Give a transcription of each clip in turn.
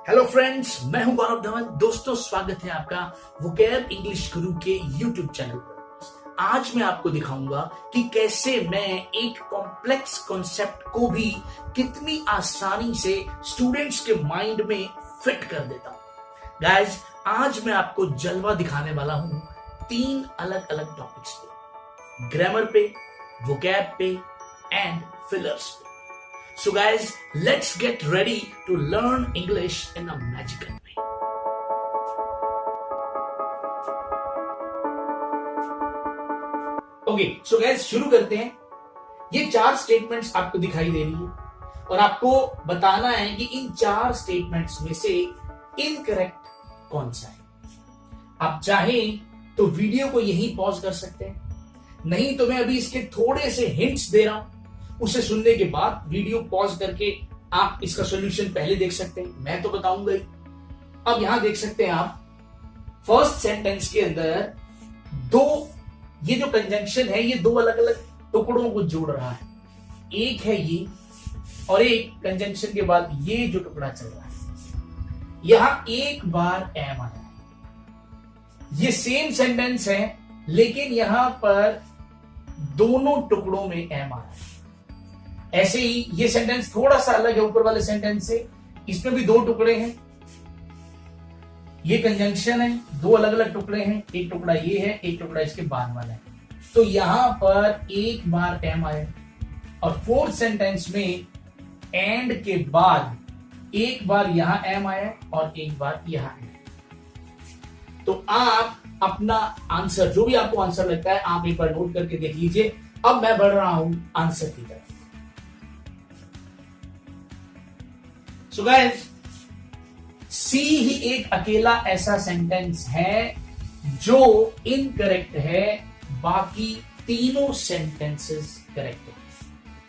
Hello friends, मैं हूं गौरव धवन। दोस्तों, स्वागत है आपका वोकैब इंग्लिश गुरु के यूट्यूब चैनल पर। आज मैं आपको दिखाऊंगा कि कैसे मैं एक कॉम्प्लेक्स कॉन्सेप्ट को भी कितनी आसानी से स्टूडेंट्स के माइंड में फिट कर देता हूं। गाइस, आज मैं आपको जलवा दिखाने वाला हूं 3 अलग अलग टॉपिक्स पे, ग्रामर पे, वोकैब पे एंड फिलर्स पे। So guys, let's get ready to learn English in a magical way. Okay, so guys, शुरू करते हैं। ये 4 स्टेटमेंट्स आपको दिखाई दे रही है और आपको बताना है कि इन 4 स्टेटमेंट्स में से इनकरेक्ट कौन सा है। आप चाहें तो वीडियो को यहीं पॉज कर सकते हैं, नहीं तो मैं अभी इसके थोड़े से हिंट्स दे रहा हूं, उसे सुनने के बाद वीडियो पॉज करके आप इसका सॉल्यूशन पहले देख सकते हैं, मैं तो बताऊंगा ही। अब यहां देख सकते हैं आप, फर्स्ट सेंटेंस के अंदर ये जो कंजंक्शन है, ये 2 अलग अलग टुकड़ों को जोड़ रहा है। एक है ये, और एक कंजंक्शन के बाद ये जो टुकड़ा चल रहा है, यहां एक बार एम आया है। ये सेम सेंटेंस है, लेकिन यहां पर दोनों टुकड़ों में एम आ रहा है। ऐसे ही ये सेंटेंस थोड़ा सा अलग है ऊपर वाले सेंटेंस से, इसमें भी 2 टुकड़े हैं। ये कंजंक्शन है, 2 अलग अलग टुकड़े हैं, एक टुकड़ा ये है, एक टुकड़ा इसके बाद वाला है। तो यहां पर एक बार एम आया, और 4th सेंटेंस में एंड के बाद एक बार यहां एम आया और एक बार यहां एम। तो आप अपना आंसर, जो भी आपको आंसर लगता है, आप एक बार नोट करके देख लीजिए। अब मैं बढ़ रहा हूं आंसर की तरफ। So guys, सी ही एक अकेला ऐसा सेंटेंस है जो इनकरेक्ट है, बाकी तीनों सेंटेंसेस करेक्ट है।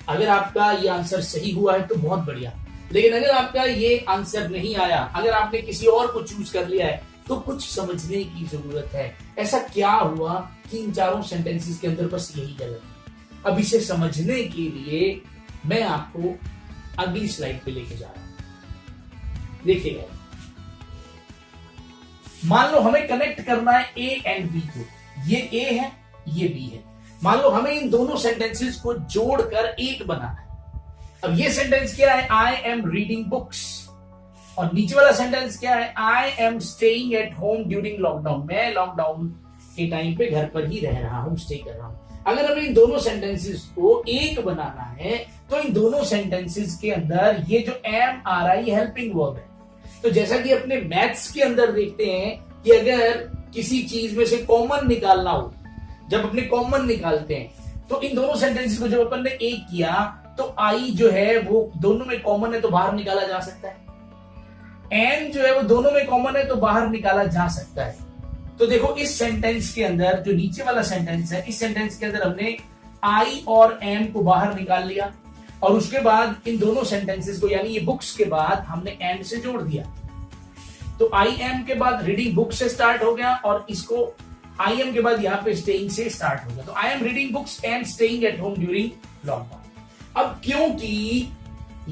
अगर आपका ये आंसर सही हुआ है तो बहुत बढ़िया, लेकिन अगर आपका ये आंसर नहीं आया, अगर आपने किसी और को चूज कर लिया है, तो कुछ समझने की जरूरत है। ऐसा क्या हुआ कि इन 4 सेंटेंसेस के अंदर बस यही गलत है। अब इसे समझने के लिए मैं आपको अगली स्लाइड पे लेके जा रहा हूं। देखिएगा, मान लो हमें कनेक्ट करना है ए एंड बी को। ये ए है, ये बी है। मान लो हमें इन दोनों सेंटेंसेस को जोड़कर एक बनाना है। अब ये सेंटेंस क्या है? I am reading books. और नीचे वाला सेंटेंस क्या है? I am staying at home during lockdown. मैं लॉकडाउन के टाइम पे घर पर ही रह रहा हूं, स्टे कर रहा हूं। अगर हमें इन दोनों सेंटेंसेस को एक बनाना है, तो इन दोनों सेंटेंसेस के अंदर ये जो एम आ रहा है, ये हेल्पिंग वर्ब है। तो जैसा कि अपने मैथ्स के अंदर देखते हैं कि अगर किसी चीज में से कॉमन निकालना हो, जब अपने कॉमन निकालते हैं, तो इन दोनों सेंटेंसेस को जब अपन ने एक किया, तो आई जो है वो दोनों में कॉमन है, तो बाहर निकाला जा सकता है। एन जो है वो दोनों में कॉमन है, तो बाहर निकाला जा सकता है। तो देखो, इस सेंटेंस के अंदर, जो नीचे वाला सेंटेंस है, इस सेंटेंस के अंदर हमने आई और एम को बाहर निकाल लिया, और उसके बाद इन दोनों सेंटेंसेस को, यानी ये बुक्स के बाद हमने एंड से जोड़ दिया। तो आई एम के बाद रीडिंग बुक्स से स्टार्ट हो गया, और इसको आई एम के बाद यहां पे स्टेइंग से स्टार्ट हो गया। तो I am reading books and staying at home during lockdown. अब क्योंकि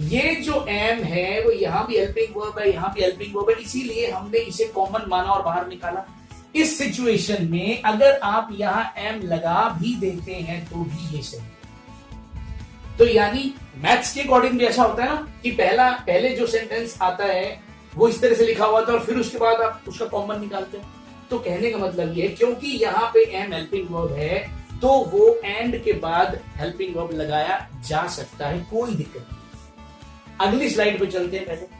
ये जो एम है वो यहां भी हेल्पिंग वर्ब है, यहां भी हेल्पिंग वर्ब है, इसीलिए हमने इसे कॉमन माना और बाहर निकाला। इस सिचुएशन में अगर आप यहां एम लगा भी देते हैं तो भी ये सही है। तो यानी मैथ्स के अकॉर्डिंग भी ऐसा होता है ना कि पहले जो सेंटेंस आता है वो इस तरह से लिखा हुआ था, और फिर उसके बाद आप उसका कॉमन निकालते हैं। तो कहने का मतलब ये है, क्योंकि यहां पे एम हेल्पिंग वर्ब है, तो वो एंड के बाद हेल्पिंग वर्ब लगाया जा सकता है, कोई दिक्कत नहीं। अगली स्लाइड पे चलते हैं पहले।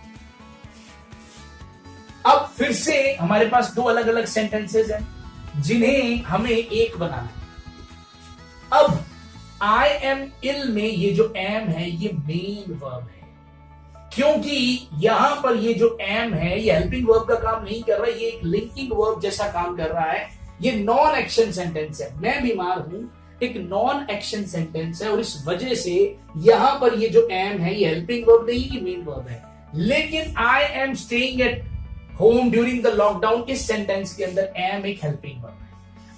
अब फिर से हमारे पास 2 अलग अलग सेंटेंसेस हैं जिन्हें हमें एक बनाना है। अब आई एम इल में ये जो एम है, ये मेन वर्ब है, क्योंकि यहां पर ये जो एम है, ये हेल्पिंग वर्ब का काम नहीं कर रहा है, ये एक लिंकिंग वर्ब जैसा काम कर रहा है। ये नॉन एक्शन सेंटेंस है। मैं बीमार हूं एक नॉन एक्शन सेंटेंस है, और इस वजह से यहां पर ये जो एम है, ये हेल्पिंग वर्ब नहीं, ये मेन वर्ब है। लेकिन I am staying at home during the lockdown, इस सेंटेंस के अंदर एम एक हेल्पिंग वर्ब है।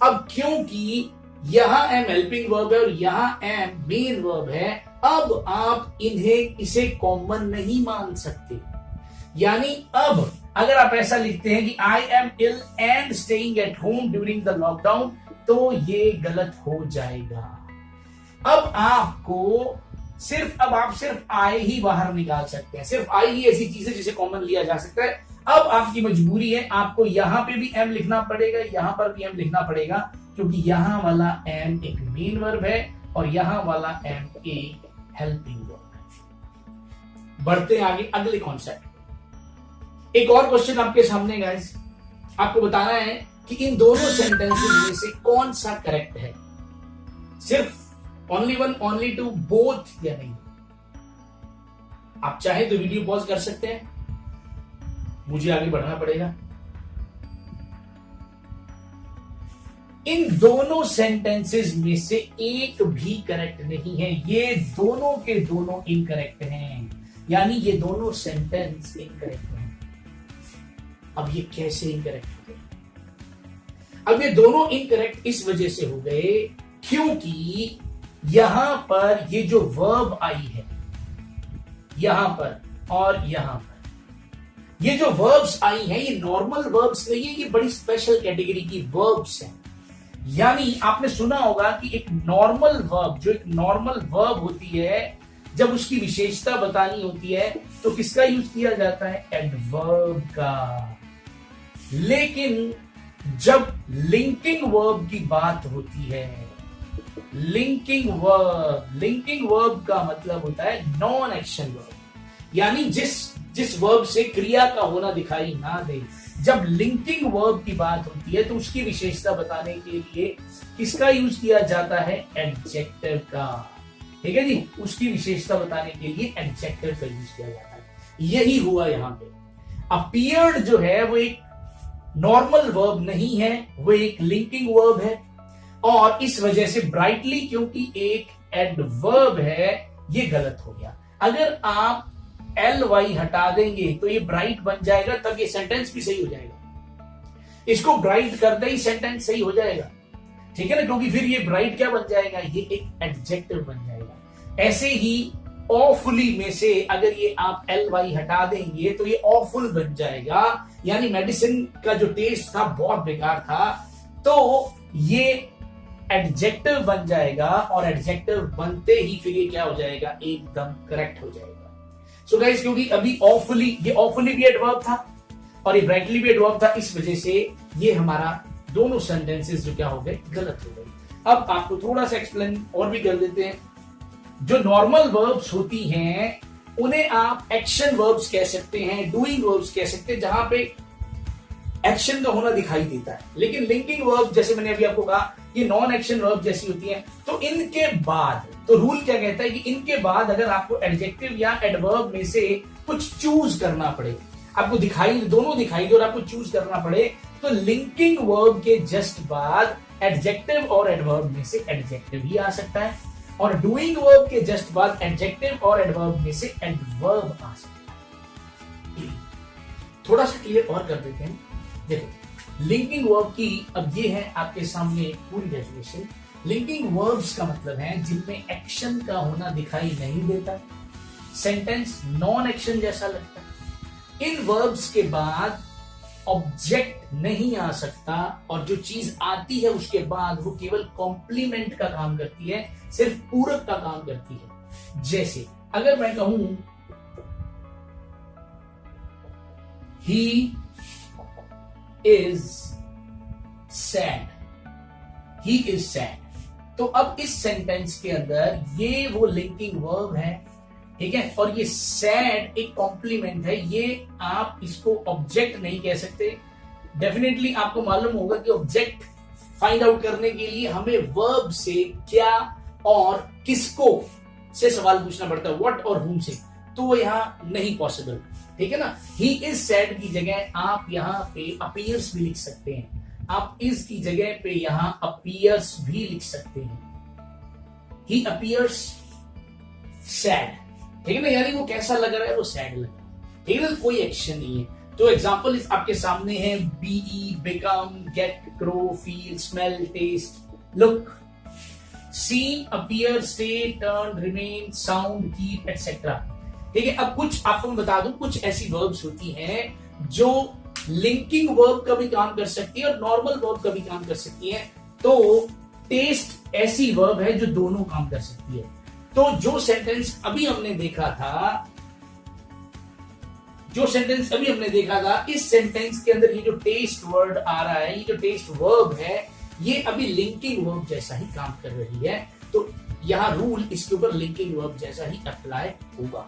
अब क्योंकि यहां एम हेल्पिंग वर्ब है और यहां एम मेन वर्ब है, अब आप इसे कॉमन नहीं मान सकते। यानी अब अगर आप ऐसा लिखते हैं कि I am ill and staying at home during the lockdown, तो ये गलत हो जाएगा। अब आप सिर्फ आई ही बाहर निकाल सकते हैं। सिर्फ आई ही ऐसी चीज है जिसे कॉमन लिया जा सकता है। अब आपकी मजबूरी है, आपको यहां पे भी एम लिखना पड़ेगा, यहां पर भी एम लिखना पड़ेगा, क्योंकि यहां वाला एम एक मेन वर्ब है और यहां वाला एम एक हेल्पिंग वर्ब है। बढ़ते हैं आगे अगले कॉन्सेप्ट। एक और क्वेश्चन आपके सामने गाइस, आपको बताना है कि इन दोनों सेंटेंसेस में से कौन सा करेक्ट है। सिर्फ only one, only two, both या नहीं। आप चाहे तो वीडियो पॉज कर सकते हैं, मुझे आगे बढ़ना पड़ेगा। इन दोनों सेंटेंसेस में से एक भी करेक्ट नहीं है, ये दोनों के दोनों इनकरेक्ट हैं, यानी ये दोनों सेंटेंस इनकरेक्ट हैं। अब ये कैसे इनकरेक्ट हो गए? अब ये दोनों इनकरेक्ट इस वजह से हो गए क्योंकि यहां पर ये जो वर्ब आई है, यहां पर और यहां पर ये जो वर्ब्स आई हैं, ये नॉर्मल वर्ब्स नहीं है, ये बड़ी स्पेशल कैटेगरी की वर्ब्स हैं। यानी आपने सुना होगा कि एक नॉर्मल वर्ब, जो एक नॉर्मल वर्ब होती है, जब उसकी विशेषता बतानी होती है तो किसका यूज किया जाता है? एडवर्ब का। लेकिन जब लिंकिंग वर्ब की बात होती है, लिंकिंग वर्ब का मतलब होता है नॉन एक्शन वर्ब, यानी जिस वर्ब से क्रिया का होना दिखाई ना दे। जब लिंकिंग वर्ब की बात होती है तो उसकी विशेषता बताने के लिए किसका यूज किया जाता है? एडजेक्टिव का। ठीक है जी, उसकी विशेषता बताने के लिए एडजेक्टिव का यूज किया जाता है। यही हुआ यहां पे। अपीयर्ड जो है वो एक नॉर्मल वर्ब नहीं है, वो एक लिंकिंग वर्ब है, और इस वजह से ब्राइटली, क्योंकि एक एडवर्ब है, ये गलत हो गया। अगर आप ly हटा देंगे तो ये ब्राइट बन जाएगा, तब ये सेंटेंस भी सही हो जाएगा। इसको ब्राइट कर दे ही सेंटेंस सही हो जाएगा, ठीक है ना, क्योंकि फिर ये ब्राइट क्या बन जाएगा? ये एक एडजेक्टिव बन जाएगा। ऐसे ही ऑफुली में से अगर ये आप ly हटा देंगे तो ये ऑफुल बन जाएगा, यानी मेडिसिन का जो टेस्ट था बहुत बेकार था, तो ये एडजेक्टिव बन जाएगा, और एडजेक्टिव बनते ही फिर ये क्या हो जाएगा? एकदम करेक्ट हो जाएगा। सो गाइस, क्योंकि अभी ये ऑफुली भी एडवर्ब था और ये ब्राइटली भी एडवर्ब था, इस वजह से ये हमारा दोनों सेंटेंसेस जो क्या हो गए? गलत हो गए। अब आपको थोड़ा सा एक्सप्लेन और भी कर देते हैं। जो नॉर्मल वर्ब्स होती हैं उन्हें आप एक्शन वर्ब्स कह सकते हैं, डूइंग वर्ब्स कह सकते हैं, जहां पे एक्शन का होना दिखाई देता है। लेकिन लिंकिंग वर्ब, जैसे मैंने अभी आपको कहा, ये नॉन एक्शन वर्ब जैसी होती हैं, तो इनके बाद तो रूल क्या कहता है कि इनके बाद अगर आपको एडजेक्टिव या एडवर्ब में से कुछ चूज करना पड़े, आपको दोनों दिखाई दे और आपको चूज करना पड़े, तो लिंकिंग वर्ब के जस्ट बाद एडजेक्टिव और एडवर्ब में से एडजेक्टिव ही आ सकता है, और डूइंग वर्ब के जस्ट बाद एडजेक्टिव और एडवर्ब में से एडवर्ब आ सकता है। थोड़ा सा क्लियर और कर देते हैं। देखो, लिंकिंग वर्ब की अब ये है आपके सामने पूरी डेफिनेशन। लिंकिंग वर्ब्स का मतलब है जिनमें एक्शन का होना दिखाई नहीं देता, सेंटेंस नॉन एक्शन जैसा लगता है। इन वर्ब्स के बाद ऑब्जेक्ट नहीं आ सकता, और जो चीज आती है उसके बाद वो केवल कॉम्प्लीमेंट का काम करती है, सिर्फ पूरक का काम करती है। जैसे अगर मैं कहूं he is sad, he is sad, तो अब इस सेंटेंस के अंदर ये वो लिंकिंग वर्ब है, ठीक है, और ये सैड एक कॉम्प्लीमेंट है। ये आप इसको ऑब्जेक्ट नहीं कह सकते। डेफिनेटली आपको मालूम होगा कि ऑब्जेक्ट फाइंड आउट करने के लिए हमें वर्ब से क्या और किसको से सवाल पूछना पड़ता है, व्हाट और whom से, तो वो यहां नहीं पॉसिबल, ठीक है ना। ही इज सैड की जगह आप यहां पे अपीयर्स भी लिख सकते हैं, आप इज की जगह पे यहां अपीयर्स भी लिख सकते हैं। ही अपीयर्स सैड, ठीक है ना, यानी वो कैसा लग रहा है? वो सैड लग रहा है, ठीक है ना, कोई एक्शन नहीं है। तो एग्जांपल आपके सामने है be, become, get, grow, feel, smell, taste, look, seem, appear, stay, turn, remain, sound, keep, etcetera. ठीक है। अब कुछ आपको मैं बता दूं, कुछ ऐसी वर्ब्स होती हैं जो लिंकिंग वर्ब का भी काम कर सकती है और नॉर्मल वर्ब का भी काम कर सकती है। तो टेस्ट ऐसी वर्ब है जो दोनों काम कर सकती है। तो जो सेंटेंस अभी हमने देखा था, इस सेंटेंस के अंदर ये जो टेस्ट वर्ड आ रहा है, ये जो टेस्ट वर्ब है, ये अभी लिंकिंग वर्ब जैसा ही काम कर रही है। तो यहां रूल इसके ऊपर लिंकिंग वर्ब जैसा ही अप्लाई होगा।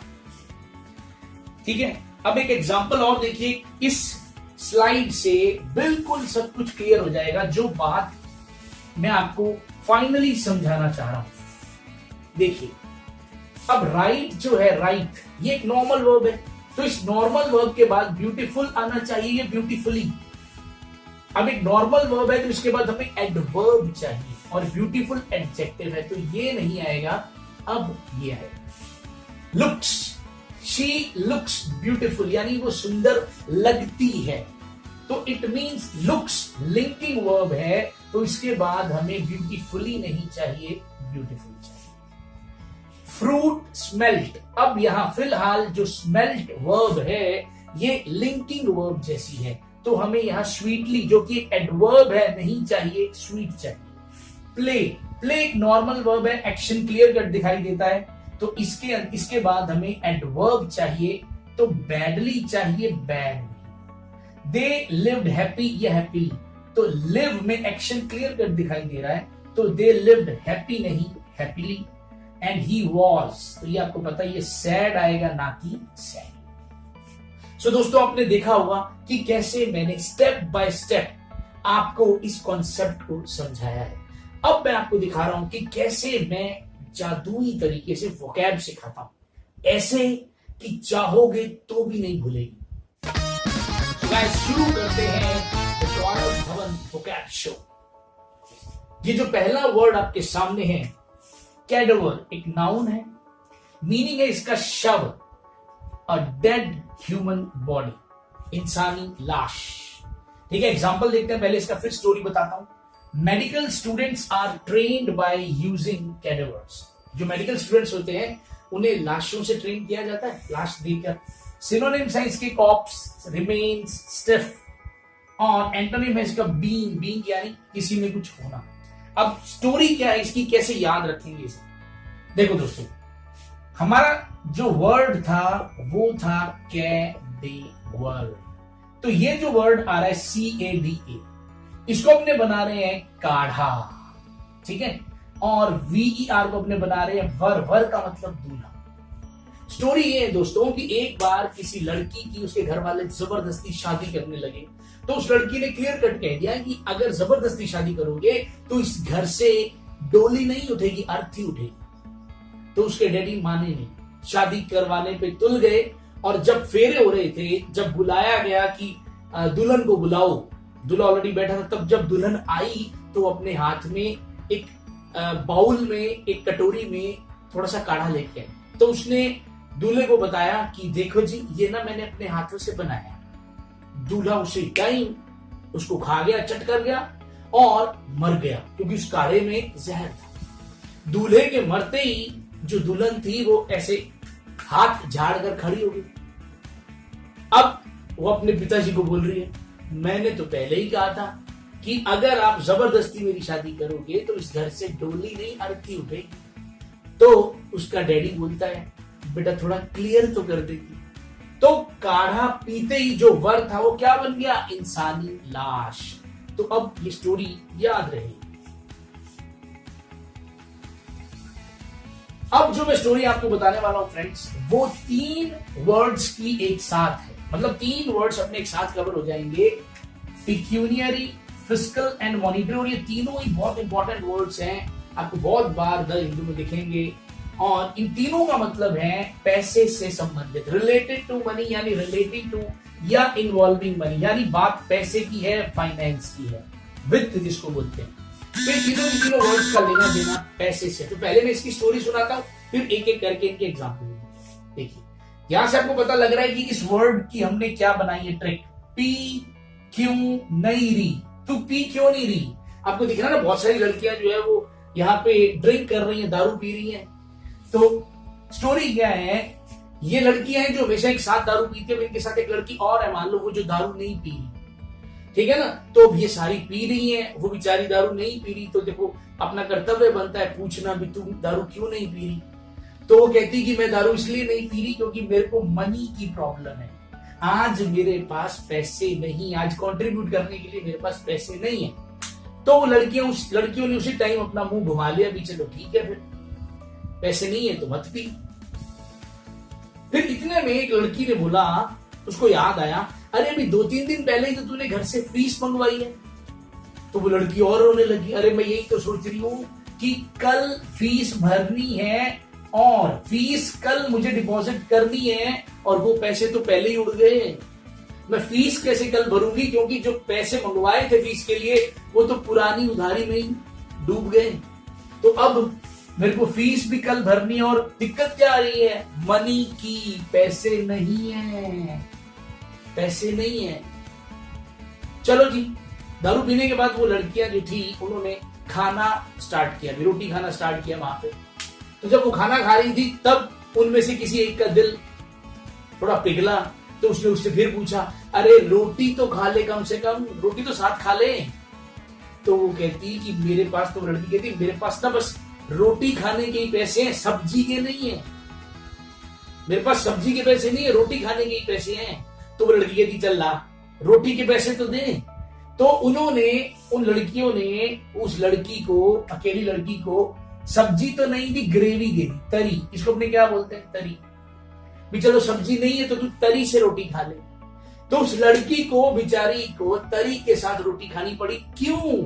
ठीक है। अब एक एग्जांपल और देखिए, इस स्लाइड से बिल्कुल सब कुछ क्लियर हो जाएगा जो बात मैं आपको फाइनली समझाना चाह रहा हूं। देखिए, अब राइट जो है, राइट ये एक नॉर्मल वर्ब है, तो इस नॉर्मल वर्ब के बाद ब्यूटीफुल आना चाहिए, ये ब्यूटीफुली। अब एक नॉर्मल वर्ब है तो इसके बाद हमें एडवर्ब चाहिए, और ब्यूटीफुल एडजेक्टिव है तो ये नहीं आएगा, अब ये है लुक्स। शी लुक्स ब्यूटीफुल, यानी वो सुंदर लगती है। तो it means looks linking verb है, तो इसके बाद हमें ब्यूटीफुली नहीं चाहिए, ब्यूटीफुल चाहिए। फ्रूट स्मेल्ट, अब यहां फिलहाल जो स्मेल्ट वर्ब है ये लिंकिंग वर्ब जैसी है, तो हमें यहां स्वीटली जो कि एक एडवर्ब है नहीं चाहिए, स्वीट चाहिए। प्ले, प्ले एक नॉर्मल वर्ब है, एक्शन क्लियर कट दिखाई देता है, तो इसके बाद हमें एडवर्ब चाहिए, तो बैडली चाहिए, बैड। दे लिव्ड हैप्पी, ये हैप्पीली, तो लिव में एक्शन क्लियर कट दिखाई दे रहा है, तो दे लिव्ड हैप्पी नहीं, हैप्पीली। एंड ही वॉज, तो ये आपको पता है ये सैड आएगा, ना कि सैड। सो दोस्तों, आपने देखा होगा कि कैसे मैंने स्टेप बाय स्टेप आपको इस कॉन्सेप्ट को समझाया है। अब मैं आपको दिखा रहा हूं कि कैसे मैं जादुई तरीके से वोकैब सिखाता हूं, ऐसे कि चाहोगे तो भी नहीं भूलेगी। शुरू करते हैं भवन वोकैब शो। ये जो पहला वर्ड आपके सामने है, कैडेवर, एक नाउन है, मीनिंग है इसका शव, अ डेड ह्यूमन बॉडी, इंसानी लाश। ठीक है। एग्जांपल देखते हैं, पहले इसका फिर स्टोरी बताता हूं। Medical students are trained by using cadavers. जो मेडिकल स्टूडेंट्स होते हैं उन्हें लाशों से ट्रेन किया जाता है, लाश देखकर। सिनोनिम्स है इसके कॉप्स, रिमेन्स, स्टिफ, और एंटोनिम है इसका बीइंग, बीइंग यानी किसी में कुछ होना। अब स्टोरी क्या है इसकी, कैसे याद रखेंगे इसे? देखो दोस्तों, हमारा जो वर्ड था वो था कैडेवर। तो ये जो वर्ड आ रहा है CADA, इसको अपने बना रहे हैं काढ़ा, ठीक है। और VER को अपने बना रहे हैं वर, वर का मतलब दूल्हा। स्टोरी ये है दोस्तों कि एक बार किसी लड़की की उसके घर वाले जबरदस्ती शादी करने लगे, तो उस लड़की ने क्लियर कट कह दिया कि अगर जबरदस्ती शादी करोगे तो इस घर से डोली नहीं उठेगी, अर्थी उठेगी। तो उसके डैडी माने नहीं, शादी करवाने पे तुल गए। और जब फेरे हो रहे थे, जब बुलाया गया कि दुल्हन को बुलाओ, दूल्हा ऑलरेडी बैठा था, तब जब दुल्हन आई तो अपने हाथ में एक बाउल में, एक कटोरी में थोड़ा सा काढ़ा लेके आई। तो उसने दूल्हे को बताया कि देखो जी, ये ना मैंने अपने हाथों से बनाया। दूल्हा उसे टाइम उसको खा गया, चट कर गया और मर गया, क्योंकि उस काढ़े में जहर था। दूल्हे के मरते ही जो दुल्हन थी वो ऐसे हाथ झाड़ कर खड़ी हो गई। अब वो अपने पिताजी को बोल रही है, मैंने तो पहले ही कहा था कि अगर आप जबरदस्ती मेरी शादी करोगे तो इस घर से डोली नहीं, अर्थी उठेगी। तो उसका डैडी बोलता है, बेटा थोड़ा क्लियर तो कर देगी। तो काढ़ा पीते ही जो वर था वो क्या बन गया, इंसानी लाश। तो अब ये स्टोरी याद रहेगी। अब जो मैं स्टोरी आपको बताने वाला हूं फ्रेंड्स, वो 3 वर्ड्स की एक साथ है, मतलब 3 वर्ड्स अपने एक साथ कवर हो जाएंगे, पिक्यूनियरी, फिस्कल एंड मॉनिटरी। और ये तीनों ही बहुत इंपॉर्टेंट वर्ड्स हैं, आपको बहुत बार द हिंदू में दिखेंगे। और इन तीनों का मतलब है पैसे से संबंधित, रिलेटेड टू मनी, यानी रिलेटिंग टू या इन्वॉल्विंग मनी, यानी बात पैसे की है, फाइनेंस की है, वित्त जिसको बोलते हैं। तो तीनों वर्ड्स का लेना देना पैसे से। तो पहले मैं इसकी स्टोरी सुनाता हूं, फिर एक एक करके इनके एग्जाम्पल देखिए। यहां से आपको पता लग रहा है कि इस वर्ड की हमने क्या बनाई है ट्रिक। पी क्यों नहीं री, तू पी क्यों नहीं री। आपको दिख रहा है ना, बहुत सारी लड़कियां जो है वो यहाँ पे ड्रिंक कर रही हैं, दारू पी रही हैं। तो स्टोरी क्या है ये लड़कियां हैं जो हमेशा एक साथ दारू पीती है, इनके साथ एक लड़की और है मान लो वो जो दारू नहीं पी रही, ठीक है ना, तो अब ये सारी पी रही है, वो बेचारी दारू नहीं पी रही, तो देखो अपना कर्तव्य बनता है पूछना भी तुम दारू क्यों नहीं पी रही। तो वो कहती कि मैं दारू इसलिए नहीं पी रही क्योंकि मेरे को मनी की प्रॉब्लम है, आज मेरे पास पैसे नहीं, आज कंट्रीब्यूट करने के लिए मेरे पास पैसे नहीं है। तो वो लड़कियों ने उसी टाइम अपना मुंह घुमा लिया भी चलो ठीक है, फिर पैसे नहीं है तो मत पी। फिर इतने में एक लड़की ने बोला, उसको याद आया, अरे अभी 2-3 दिन पहले ही तो तूने घर से फीस मंगवाई है। तो वो लड़की और रोने लगी, अरे मैं यही तो सोच रही हूँ कि कल फीस भरनी है और फीस कल मुझे डिपॉजिट करनी है और वो पैसे तो पहले ही उड़ गए, मैं फीस कैसे कल भरूंगी, क्योंकि जो पैसे मंगवाए थे फीस के लिए वो तो पुरानी उधारी में ही डूब गए। तो अब मेरे को फीस भी कल भरनी है और दिक्कत क्या आ रही है, मनी की, पैसे नहीं है, पैसे नहीं है। चलो जी, दारू पीने के बाद वो लड़कियां जो थी उन्होंने खाना स्टार्ट किया, रोटी खाना स्टार्ट किया वहां पे। तो जब वो खाना खा रही थी तब उनमें से किसी एक का दिल थोड़ा पिघला, तो उसने उससे फिर पूछा, अरे रोटी तो खा ले, कम से कम रोटी तो साथ खा ले। तो वो कहती कि मेरे पास, तो लड़की कहती मेरे पास ना बस रोटी खाने के ही पैसे हैं, सब्जी के नहीं है, मेरे पास सब्जी के पैसे नहीं है, रोटी खाने के ही पैसे हैं। तो वो लड़की कहती चल ला रोटी के पैसे तो दे। तो उन लड़कियों ने उस लड़की को, अकेली लड़की को सब्जी तो नहीं दी, ग्रेवी दे दी, तरी, इसको अपने क्या बोलते हैं, तरी। भी चलो सब्जी नहीं है तो तू तरी से रोटी खा ले। तो उस लड़की को, बेचारी को तरी के साथ रोटी खानी पड़ी, क्यों,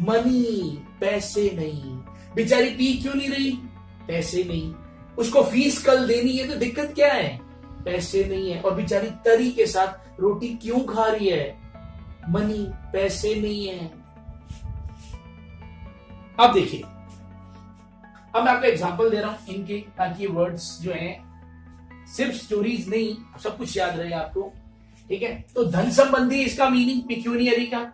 मनी, पैसे नहीं। बेचारी पी क्यों नहीं रही, पैसे नहीं। उसको फीस कल देनी है तो दिक्कत क्या है, पैसे नहीं है। और बेचारी तरी के साथ रोटी क्यों खा रही है, मनी, पैसे नहीं है। अब देखिए, अब मैं आपको एग्जांपल दे रहा हूं इनके, ताकि वर्ड्स जो हैं सिर्फ स्टोरीज नहीं, सब कुछ याद रहे आपको, ठीक है। तो धन संबंधी इसका मीनिंग पेक्यूनियरी का,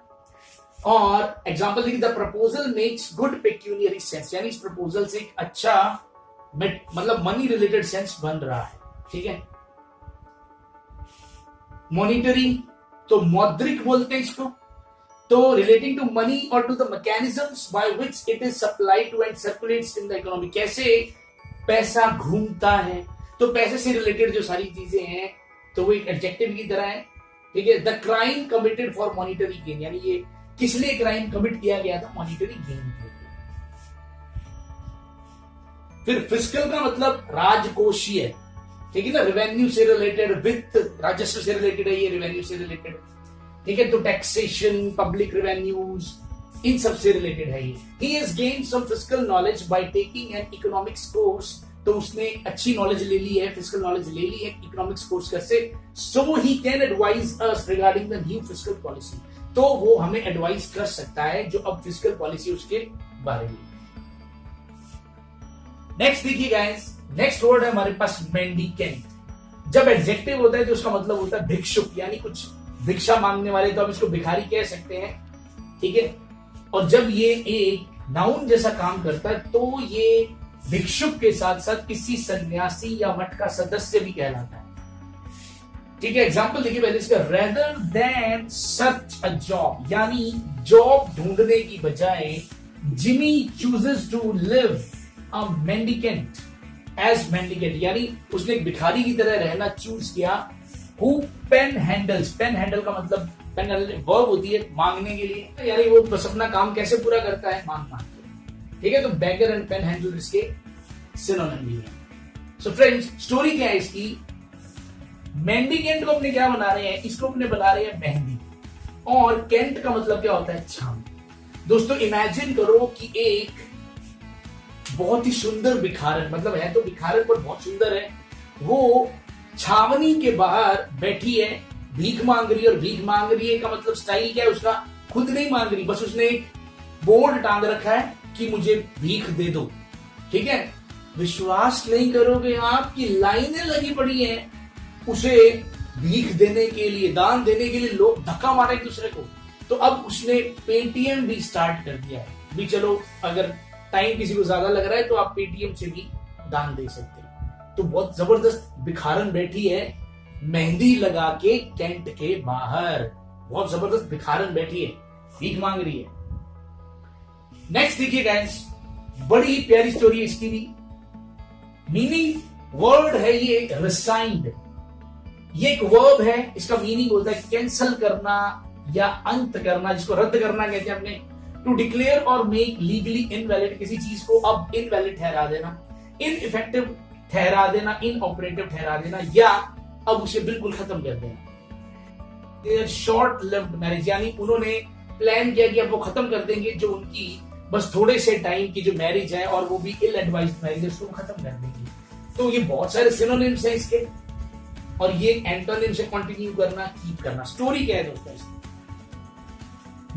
और एग्जांपल देखिए, the proposal makes good pecuniary sense, यानी इस प्रपोजल से एक अच्छा मतलब मनी रिलेटेड सेंस बन रहा है, ठीक है। मॉनिटरी, तो मौद्रिक बोलते हैं इसको, तो रिलेटिंग टू मनी और to the mechanisms by which it is supplied to and circulates in the economy, कैसे पैसा घूमता है। तो पैसे से रिलेटेड जो सारी चीजें हैं तो वो एक एडजेक्टिव की तरह है, ठीक है। The crime committed for monetary gain, यानी ये किस लिए क्राइम कमिट किया गया था, मॉनिटरी गेन के लिए। फिर फिस्कल का मतलब राजकोषीय, ठीक है ना, रेवेन्यू से रिलेटेड, वित्त, राजस्व से रिलेटेड है ये, रेवेन्यू से रिलेटेड, ठीक है। तो टैक्सेशन, पब्लिक रेवेन्यूज, इन सब से रिलेटेड है ये। He has gained some fiscal knowledge by taking an economics course, तो उसने अच्छी नॉलेज ले ली है, फिस्कल नॉलेज ले ली है इकोनॉमिक्स कोर्स से, so he can advise us regarding the new fiscal policy, तो वो हमें एडवाइस कर सकता है जो अब फिस्कल पॉलिसी उसके बारे में। नेक्स्ट देखिए गाइस, नेक्स्ट वर्ड है हमारे पास मेंडिकेंट। जब एडजेक्टिव होता है तो उसका मतलब होता है भिक्षुक, यानी कुछ भिक्षा मांगने वाले, तो आप इसको भिखारी कह सकते हैं, ठीक है। और जब ये एक नाउन जैसा काम करता है तो ये भिक्षुक के साथ साथ किसी सन्यासी या मठ का सदस्य भी कहलाता है, ठीक है। एग्जांपल देखिए पहले इसका, rather than search a job, यानी जॉब ढूंढने की बजाय Jimmy chooses to live a mendicant as mendicant, यानी उसने एक भिखारी की तरह रहना चूज किया। Who pen handles, pen handle का मतलब, पेन वर्ब होती है मांगने के लिए, यानी वो बस अपना काम कैसे पूरा करता है, मांग मांग के, ठीक है। तो बैगर एंड पेन हैंडल इसके सिनोनिम भी है। सो फ्रेंड्स, स्टोरी क्या है इसकी, मेंडिकेंट को अपने क्या बना रहे हैं, इसको अपने बना रहे हैं मेहंदी, और केंट का मतलब क्या होता है, छाम। दोस्तों इमेजिन करो कि एक बहुत ही सुंदर भिखारन, मतलब है तो भिखारन पर बहुत सुंदर है, वो छावनी के बाहर बैठी है, भीख मांग रही है। और भीख मांग रही है का मतलब स्टाइल क्या है उसका, खुद नहीं मांग रही, बस उसने एक बोर्ड टांग रखा है कि मुझे भीख दे दो, ठीक है। विश्वास नहीं करोगे आप कि लाइनें लगी पड़ी हैं उसे भीख देने के लिए, दान देने के लिए, लोग धक्का मारे एक दूसरे को। तो अब उसने पेटीएम भी स्टार्ट कर दिया है, भी चलो अगर टाइम किसी को ज्यादा लग रहा है तो आप पेटीएम से भी दान दे सकते हैं। तो बहुत जबरदस्त भिखारन बैठी है मेहंदी लगा के टेंट के बाहर, बहुत जबरदस्त भिखारन बैठी है, भीख मांग रही है। नेक्स्ट देखिए गाइस, बड़ी प्यारी स्टोरी है इसकी भी। मीनिंग वर्ड है ये रिसाइंड, ये एक वर्ब है, इसका मीनिंग होता है कैंसल करना या अंत करना, जिसको रद्द करना कहते हैं अपने। टू डिक्लेयर और मेक लीगली इनवैलिड, किसी चीज को अब इनवैलिड ठहरा देना, इनइफेक्टिव ठहरा देना, इनऑपरेटिव ठहरा देना, या अब उसे बिल्कुल खत्म कर देना। देयर शॉर्ट लिव्ड मैरिज, यानी उन्होंने प्लान किया कि अब वो खत्म कर देंगे जो उनकी बस थोड़े से टाइम की जो मैरिज है, और वो भी इल एडवाइज्ड मैरिज है, उसको खत्म कर देंगे। तो ये बहुत सारे सिनोनिम्स हैं इसके, और ये एंटोनिम से कंटिन्यू करना, कीप करना। स्टोरी क्या है दोस्तों इसकी?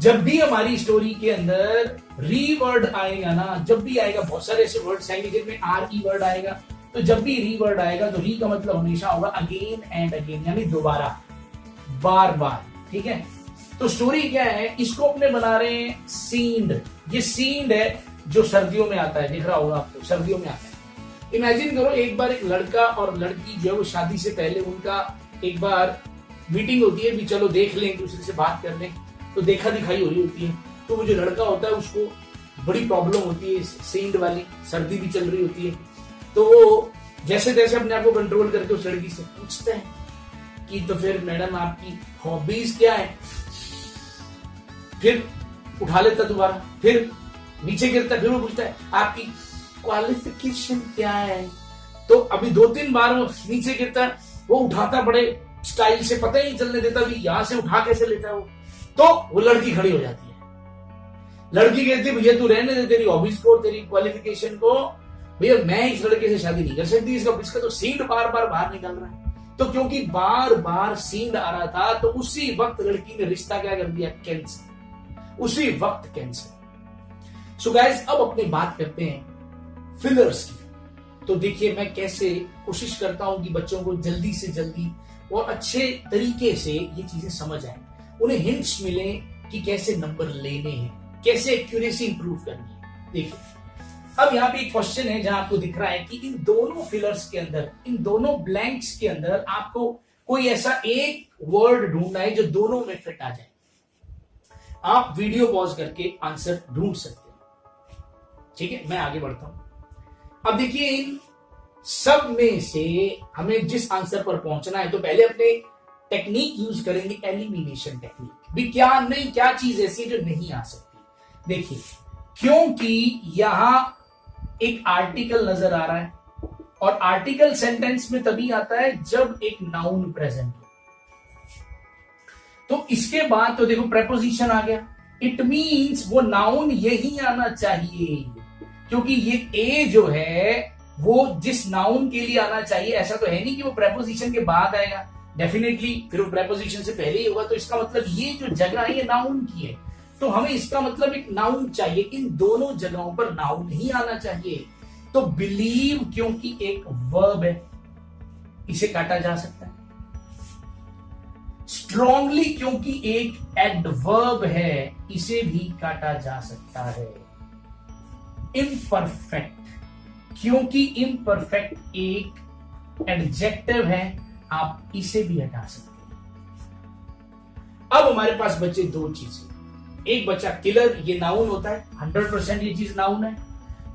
जब भी हमारी स्टोरी के अंदर री वर्ड आएगा ना, जब भी आएगा, बहुत सारे ऐसे वर्ड्स आएंगे जिनमें आर ई वर्ड आएगा, तो जब भी री वर्ड आएगा तो री का मतलब हमेशा होगा अगेन एंड अगेन, यानी दोबारा, बार बार। ठीक है, तो स्टोरी क्या है, इसको अपने बना रहे हैं सीन्ड। ये सीन्ड है जो सर्दियों में आता है, दिख रहा होगा आपको, सर्दियों में आता है। इमेजिन करो एक बार एक लड़का और लड़की जो है वो शादी से पहले उनका एक बार मीटिंग होती है, भी चलो देख लें, एक दूसरे से बात कर लें, तो देखा दिखाई हो रही होती है। तो वो जो लड़का होता है उसको बड़ी प्रॉब्लम होती है सेंड वाली, सर्दी भी चल रही होती है, तो वो जैसे तैसे अपने आप को कंट्रोल करके उस लड़की से पूछता है कि तो फिर मैडम आपकी हॉबीज क्या है, फिर उठा लेता दोबारा, फिर नीचे गिरता, फिर वो पूछता है आपकी क्वालिफिकेशन क्या है। तो अभी 2-3 बार वो नीचे गिरता है, वो उठाता बड़े स्टाइल से, पता ही नहीं चलने देता भी यहां से उठा कैसे लेता है वो। तो वो लड़की खड़ी हो जाती है, लड़की कहती है भैया तू रहने दे तेरी हॉबीज को, तेरी क्वालिफिकेशन को, भैया मैं इस लड़के से शादी नहीं कर सकती, इसका तो सींड बार बार बाहर निकल रहा है। तो क्योंकि बार बार सींड आ रहा था, तो उसी वक्त लड़की ने रिश्ता क्या कर दिया, कैंसिल, उसी वक्त कैंसिल। सो गाइस, अब अपनी बात करते हैं फिलर्स की। तो देखिए मैं कैसे कोशिश करता हूं कि बच्चों को जल्दी से जल्दी और अच्छे तरीके से ये चीजें समझ आए, उन्हें हिंट्स मिले कि कैसे नंबर लेने हैं, कैसे एक्यूरेसी इंप्रूव करनी है। देखिए अब यहाँ पे एक क्वेश्चन है जहां आपको दिख रहा है कि इन दोनों फिलर्स के अंदर, इन दोनों ब्लैंक्स के अंदर आपको कोई ऐसा एक वर्ड ढूंढना है जो दोनों में फिट आ जाए। आप वीडियो पॉज करके आंसर ढूंढ सकते हैं। ठीक है, मैं आगे बढ़ता हूं। अब देखिए इन सब में से हमें जिस आंसर पर पहुंचना है, तो पहले अपने टेक्निक यूज करेंगे, एलिमिनेशन टेक्निक। भी क्या नहीं, क्या चीज ऐसी जो नहीं आ सकती। देखिए क्योंकि यहां एक आर्टिकल नजर आ रहा है, और आर्टिकल सेंटेंस में तभी आता है जब एक नाउन प्रेजेंट हो। तो इसके बाद तो देखो प्रेपोजिशन आ गया, इट मींस वो नाउन यही आना चाहिए, क्योंकि ये ए जो है वो जिस नाउन के लिए आना चाहिए, ऐसा तो है नहीं कि वो प्रेपोजिशन के बाद आएगा, डेफिनेटली फिर वो प्रेपोजिशन से पहले ही होगा। तो इसका मतलब ये जो जगह है ये नाउन की है, तो हमें इसका मतलब एक नाउन चाहिए, इन दोनों जगहों पर नाउन ही आना चाहिए। तो बिलीव क्योंकि एक वर्ब है, इसे काटा जा सकता है। स्ट्रांगली क्योंकि एक एडवर्ब है, इसे भी काटा जा सकता है। इम्परफेक्ट क्योंकि इम्परफेक्ट एक एडजेक्टिव है, आप इसे भी हटा सकते हैं। अब हमारे पास बचे दो चीजें, एक बचा किलर, ये नाउन होता है, 100% ये चीज नाउन है,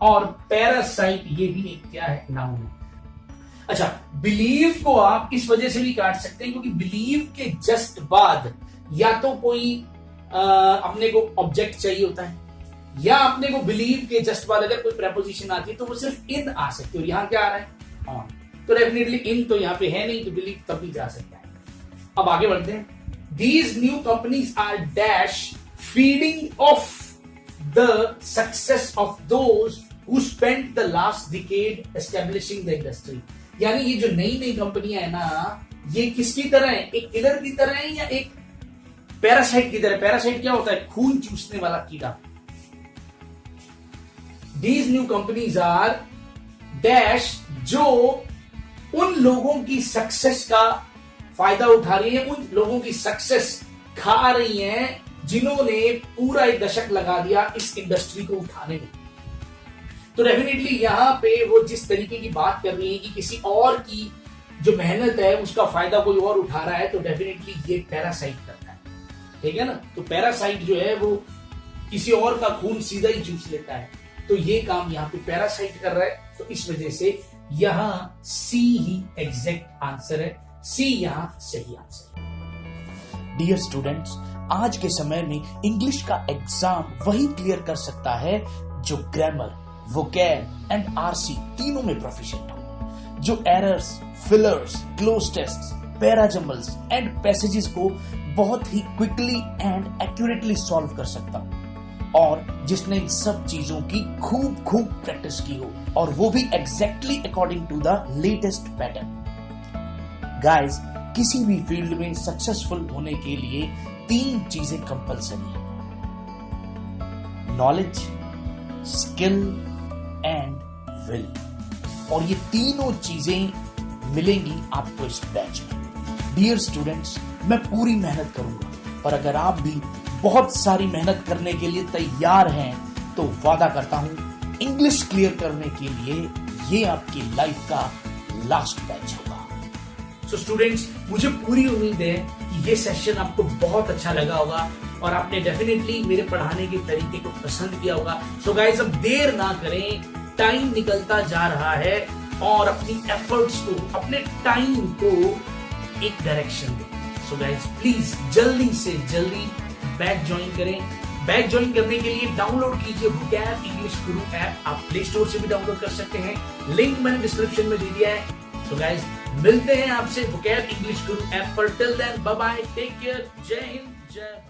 और पैरासाइट ये भी एक क्या है, नाउन है। अच्छा, बिलीव को आप इस वजह से भी काट सकते हैं क्योंकि बिलीव के जस्ट बाद या तो कोई अपने को ऑब्जेक्ट चाहिए होता है, या अपने को बिलीव के जस्ट बाद अगर कोई प्रेपोजिशन आती है तो वो सिर्फ इन आ सकती है, और यहां क्या आ रहा है, ऑन। तो डेफिनेटली इन तो यहां पे है नहीं, तो बिलीव तभी जा सकता है। अब आगे बढ़ते हैं। These new companies are dash feeding off the success of those who spent the last decade establishing the industry। यानी ये जो नई नई कंपनियां है ना, ये किसकी तरह है, एक किलर की तरह है या एक पैरासाइट की तरह। पैरासाइट क्या होता है, खून चूसने वाला कीड़ा। These new companies are dash जो उन लोगों की सक्सेस का फायदा उठा रही है, उन लोगों की सक्सेस खा रही हैं जिन्होंने पूरा एक दशक लगा दिया इस इंडस्ट्री को उठाने में। तो डेफिनेटली यहाँ पे वो जिस तरीके की बात कर रही है कि किसी और की जो मेहनत है उसका फायदा कोई और उठा रहा है, तो डेफिनेटली ये पैरासाइट करता है, ठीक है ना। तो पैरासाइट जो है वो किसी और का खून सीधा ही चूस लेता है, तो ये काम यहाँ पे पैरासाइट कर रहा है। तो इस वजह से यहाँ सी ही एग्जैक्ट आंसर है, सी यहाँ सही आंसर है। डियर स्टूडेंट्स, आज के समय में इंग्लिश का एग्जाम वही क्लियर कर सकता है जो ग्रामर, वोकैब एंड आरसी तीनों में प्रोफिशिएंट हो, जो errors, fillers, close tests, parajumbles and passages को बहुत ही क्विकली एंड एक्यूरेटली सॉल्व कर सकता हो, और जिसने इन सब चीजों की खूब खूब प्रैक्टिस की हो, और वो भी exactly according to the latest pattern. Guys, किसी भी फील्ड में सक्सेसफुल होने के लिए 3 चीजें कंपलसरी है: नॉलेज, स्किल एंड विल। और ये तीनों चीजें मिलेंगी आपको इस बैच में। डियर स्टूडेंट्स, मैं पूरी मेहनत करूंगा, और अगर आप भी बहुत सारी मेहनत करने के लिए तैयार हैं तो वादा करता हूं इंग्लिश क्लियर करने के लिए ये आपकी लाइफ का लास्ट बैच होगा। सो स्टूडेंट्स, मुझे पूरी उम्मीद है कि ये सेशन आपको बहुत अच्छा लगा होगा और आपने डेफिनेटली मेरे पढ़ाने के तरीके को पसंद किया होगा। सो गाइस, अब देर ना करें, टाइम निकलता जा रहा है, और अपनी एफर्ट्स को, अपने टाइम को एक डायरेक्शन दें। सो गाइस, प्लीज जल्दी से जल्दी बैच ज्वाइन करें। बैच ज्वाइन करने के लिए डाउनलोड कीजिए वोकैब इंग्लिश गुरु ऐप। आप प्ले स्टोर से भी डाउनलोड कर सकते हैं, लिंक मैंने डिस्क्रिप्शन में दे दिया है। सो गाइस, मिलते हैं आपसे वोकैब इंग्लिश गुरु ऐप पर। Till then, bye bye, take care, जय हिंद, जय